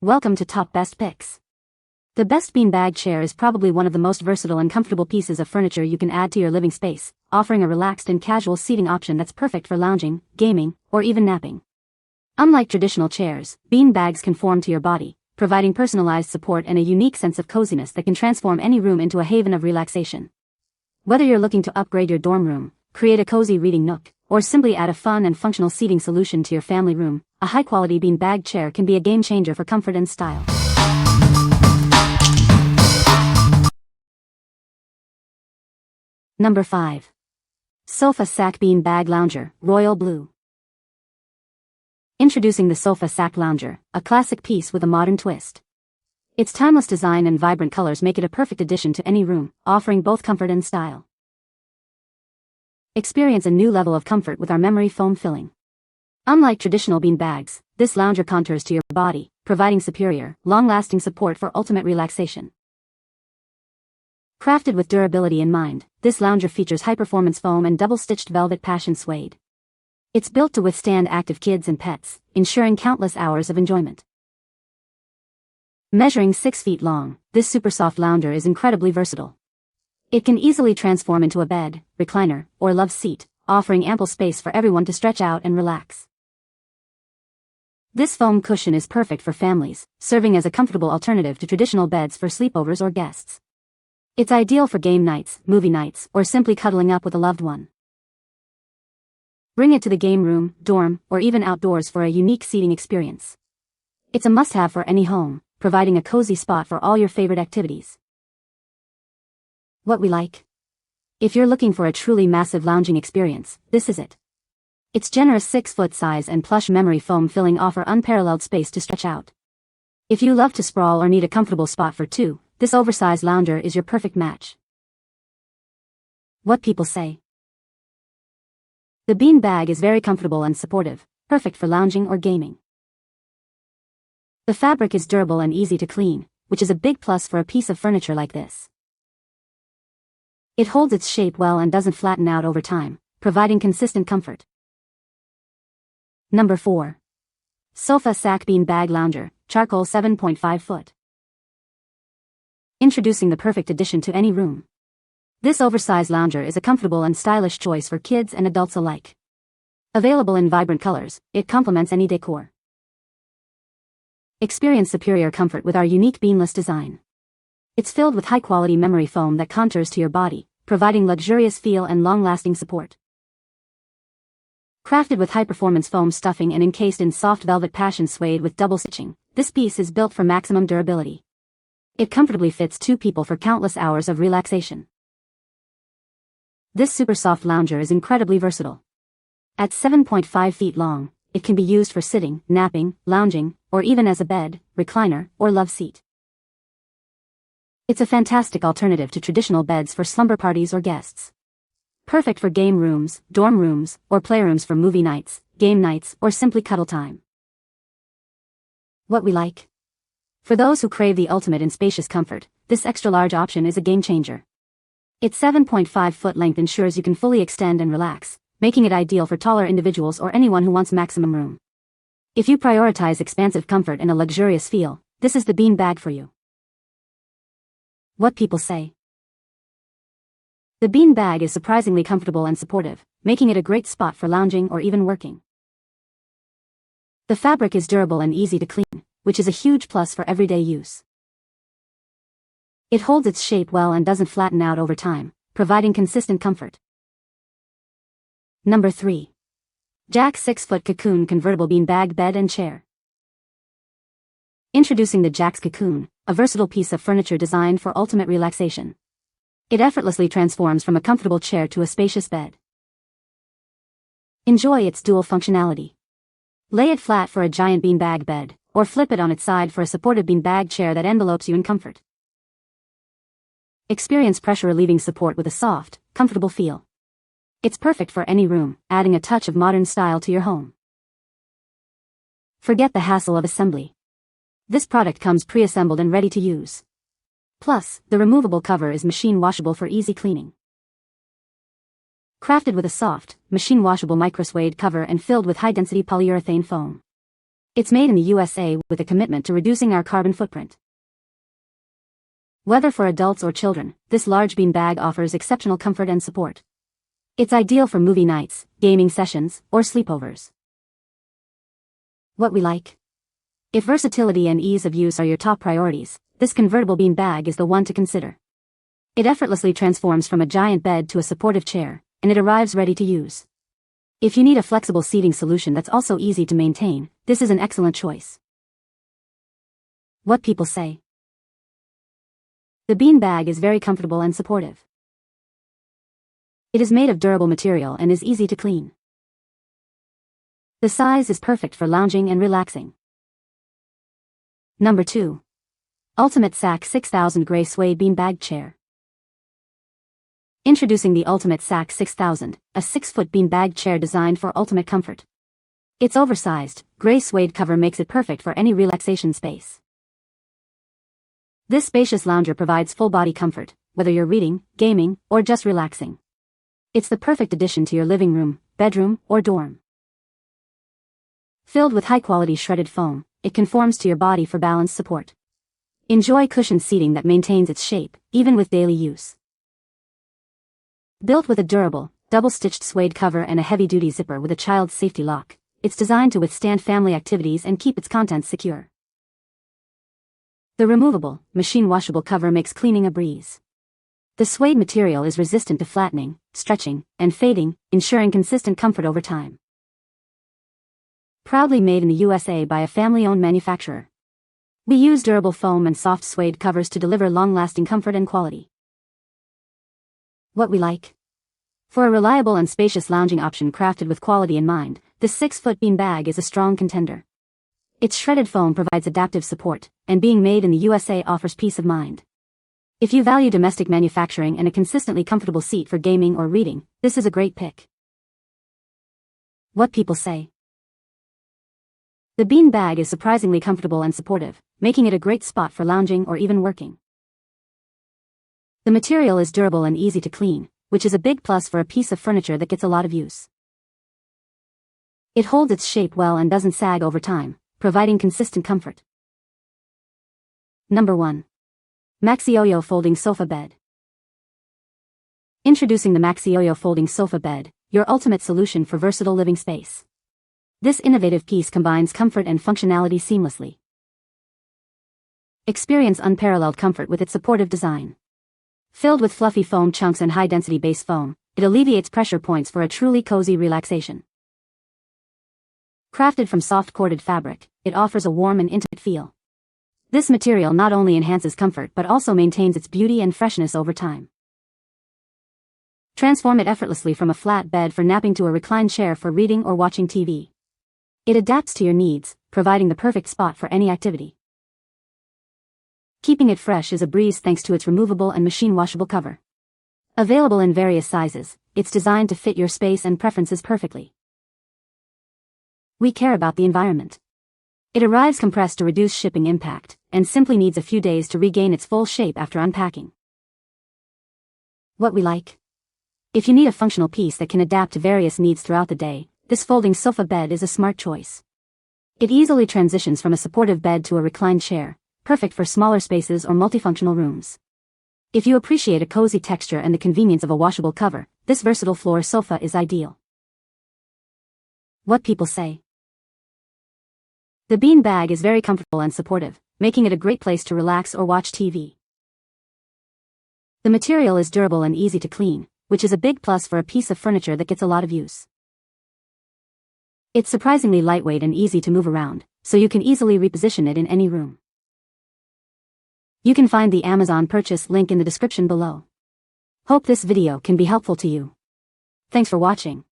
Welcome to Top Best Picks. The best beanbag chair is probably one of the most versatile and comfortable pieces of furniture you can add to your living space, offering a relaxed and casual seating option that's perfect for lounging, gaming, or even napping. Unlike traditional chairs, beanbags conform to your body, providing personalized support and a unique sense of coziness that can transform any room into a haven of relaxation. Whether you're looking to upgrade your dorm room, create a cozy reading nook, or simply add a fun and functional seating solution to your family room, a high-quality beanbag chair can be a game-changer for comfort and style. Number 5. Sofa Sack Beanbag Lounger, Royal Blue. Introducing the Sofa Sack Lounger, a classic piece with a modern twist. Its timeless design and vibrant colors make it a perfect addition to any room, offering both comfort and style. Experience a new level of comfort with our memory foam filling. Unlike traditional beanbags, this lounger contours to your body, providing superior, long-lasting support for ultimate relaxation. Crafted with durability in mind, this lounger features high-performance foam and double-stitched velvet passion suede. It's built to withstand active kids and pets, ensuring countless hours of enjoyment. Measuring 6 feet long, this super soft lounger is incredibly versatile. It can easily transform into a bed, recliner, or love seat, offering ample space for everyone to stretch out and relax. This foam cushion is perfect for families, serving as a comfortable alternative to traditional beds for sleepovers or guests. It's ideal for game nights, movie nights, or simply cuddling up with a loved one. Bring it to the game room, dorm, or even outdoors for a unique seating experience. It's a must-have for any home, providing a cozy spot for all your favorite activities. What we like? If you're looking for a truly massive lounging experience, this is it. Its generous 6-foot size and plush memory foam filling offer unparalleled space to stretch out. If you love to sprawl or need a comfortable spot for two, this oversized lounger is your perfect match. What people say. The beanbag is very comfortable and supportive, perfect for lounging or gaming. The fabric is durable and easy to clean, which is a big plus for a piece of furniture like this. It holds its shape well and doesn't flatten out over time, providing consistent comfort. Number 4. Sofa Sack Beanbag Lounger, Charcoal 7.5 foot. Introducing the perfect addition to any room. This oversized lounger is a comfortable and stylish choice for kids and adults alike. Available in vibrant colors, it complements any decor. Experience superior comfort with our unique beanless design. It's filled with high-quality memory foam that contours to your body, providing luxurious feel and long-lasting support. Crafted with high-performance foam stuffing and encased in soft velvet passion suede with double stitching, this piece is built for maximum durability. It comfortably fits 2 people for countless hours of relaxation. This super soft lounger is incredibly versatile. At 7.5 feet long, it can be used for sitting, napping, lounging, or even as a bed, recliner, or love seat. It's a fantastic alternative to traditional beds for slumber parties or guests. Perfect for game rooms, dorm rooms, or playrooms for movie nights, game nights, or simply cuddle time. What we like? For those who crave the ultimate in spacious comfort, this extra-large option is a game-changer. Its 7.5-foot length ensures you can fully extend and relax, making it ideal for taller individuals or anyone who wants maximum room. If you prioritize expansive comfort and a luxurious feel, this is the beanbag for you. What people say. The beanbag is surprisingly comfortable and supportive, making it a great spot for lounging or even working. The fabric is durable and easy to clean, which is a huge plus for everyday use. It holds its shape well and doesn't flatten out over time, providing consistent comfort. Number 3. Jaxx 6-foot Cocoon Convertible Beanbag Bed and Chair. Introducing the Jaxx Cocoon, a versatile piece of furniture designed for ultimate relaxation. It effortlessly transforms from a comfortable chair to a spacious bed. Enjoy its dual functionality. Lay it flat for a giant beanbag bed, or flip it on its side for a supportive beanbag chair that envelopes you in comfort. Experience pressure-relieving support with a soft, comfortable feel. It's perfect for any room, adding a touch of modern style to your home. Forget the hassle of assembly. This product comes pre-assembled and ready to use. Plus, the removable cover is machine washable for easy cleaning. Crafted with a soft, machine washable micro suede cover and filled with high-density polyurethane foam. It's made in the USA with a commitment to reducing our carbon footprint. Whether for adults or children, this large bean bag offers exceptional comfort and support. It's ideal for movie nights, gaming sessions, or sleepovers. What we like. If versatility and ease of use are your top priorities, this convertible bean bag is the one to consider. It effortlessly transforms from a giant bed to a supportive chair, and it arrives ready to use. If you need a flexible seating solution that's also easy to maintain, this is an excellent choice. What people say. The bean bag is very comfortable and supportive. It is made of durable material and is easy to clean. The size is perfect for lounging and relaxing. Number 2. Ultimate Sack 6000 Gray Suede Bean Bag Chair. Introducing the Ultimate Sack 6000, a 6-foot bean bag chair designed for ultimate comfort. Its oversized, gray suede cover makes it perfect for any relaxation space. This spacious lounger provides full-body comfort, whether you're reading, gaming, or just relaxing. It's the perfect addition to your living room, bedroom, or dorm. Filled with high-quality shredded foam, it conforms to your body for balanced support. Enjoy cushioned seating that maintains its shape, even with daily use. Built with a durable, double-stitched suede cover and a heavy-duty zipper with a child's safety lock, it's designed to withstand family activities and keep its contents secure. The removable, machine-washable cover makes cleaning a breeze. The suede material is resistant to flattening, stretching, and fading, ensuring consistent comfort over time. Proudly made in the USA by a family-owned manufacturer. We use durable foam and soft suede covers to deliver long-lasting comfort and quality. What we like. For a reliable and spacious lounging option crafted with quality in mind, this 6-foot bean bag is a strong contender. Its shredded foam provides adaptive support, and being made in the USA offers peace of mind. If you value domestic manufacturing and a consistently comfortable seat for gaming or reading, this is a great pick. What people say. The bean bag is surprisingly comfortable and supportive, making it a great spot for lounging or even working. The material is durable and easy to clean, which is a big plus for a piece of furniture that gets a lot of use. It holds its shape well and doesn't sag over time, providing consistent comfort. Number 1. MAXYOYO Folding Sofa Bed. Introducing the MAXYOYO Folding Sofa Bed, your ultimate solution for versatile living space. This innovative piece combines comfort and functionality seamlessly. Experience unparalleled comfort with its supportive design. Filled with fluffy foam chunks and high-density base foam, it alleviates pressure points for a truly cozy relaxation. Crafted from soft corded fabric, it offers a warm and intimate feel. This material not only enhances comfort but also maintains its beauty and freshness over time. Transform it effortlessly from a flat bed for napping to a reclined chair for reading or watching TV. It adapts to your needs, providing the perfect spot for any activity. Keeping it fresh is a breeze thanks to its removable and machine-washable cover. Available in various sizes, it's designed to fit your space and preferences perfectly. We care about the environment. It arrives compressed to reduce shipping impact, and simply needs a few days to regain its full shape after unpacking. What we like. If you need a functional piece that can adapt to various needs throughout the day, this folding sofa bed is a smart choice. It easily transitions from a supportive bed to a reclined chair, perfect for smaller spaces or multifunctional rooms. If you appreciate a cozy texture and the convenience of a washable cover, this versatile floor sofa is ideal. What people say. The bean bag is very comfortable and supportive, making it a great place to relax or watch TV. The material is durable and easy to clean, which is a big plus for a piece of furniture that gets a lot of use. It's surprisingly lightweight and easy to move around, so you can easily reposition it in any room. You can find the Amazon purchase link in the description below. Hope this video can be helpful to you. Thanks for watching.